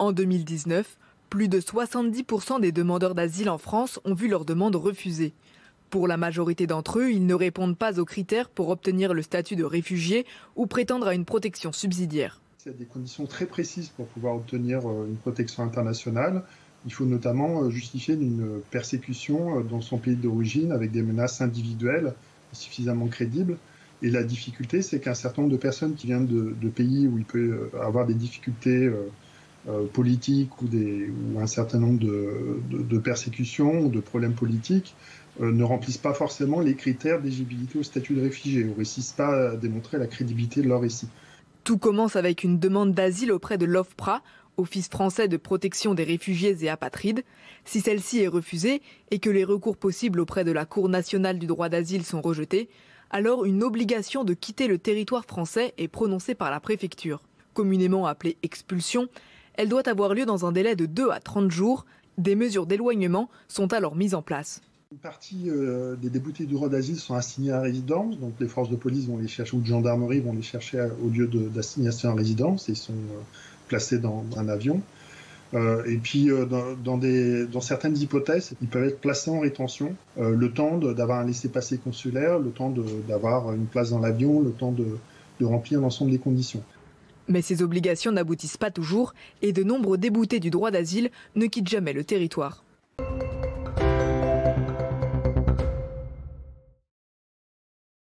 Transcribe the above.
En 2019, plus de 70% des demandeurs d'asile en France ont vu leur demande refusée. Pour la majorité d'entre eux, ils ne répondent pas aux critères pour obtenir le statut de réfugié ou prétendre à une protection subsidiaire. Il y a des conditions très précises pour pouvoir obtenir une protection internationale. Il faut notamment justifier d'une persécution dans son pays d'origine avec des menaces individuelles suffisamment crédibles. Et la difficulté, c'est qu'un certain nombre de personnes qui viennent de pays où il peut avoir des difficultés politiques ou un certain nombre de persécutions ou de problèmes politiques ne remplissent pas forcément les critères d'éligibilité au statut de réfugié ou ne réussissent pas à démontrer la crédibilité de leur récit. Tout commence avec une demande d'asile auprès de l'OFPRA, Office français de protection des réfugiés et apatrides. Si celle-ci est refusée et que les recours possibles auprès de la Cour nationale du droit d'asile sont rejetés, alors une obligation de quitter le territoire français est prononcée par la préfecture. Communément appelée expulsion, elle doit avoir lieu dans un délai de 2 à 30 jours. Des mesures d'éloignement sont alors mises en place. Une partie des déboutés du droit d'asile sont assignés à résidence, donc les forces de police vont les chercher ou de gendarmerie vont les chercher au lieu d'assignation à résidence et ils sont placés dans un avion. Et puis dans certaines hypothèses, ils peuvent être placés en rétention, le temps d'avoir un laissez-passer consulaire, le temps d'avoir une place dans l'avion, le temps de remplir l'ensemble des conditions. Mais ces obligations n'aboutissent pas toujours et de nombreux déboutés du droit d'asile ne quittent jamais le territoire.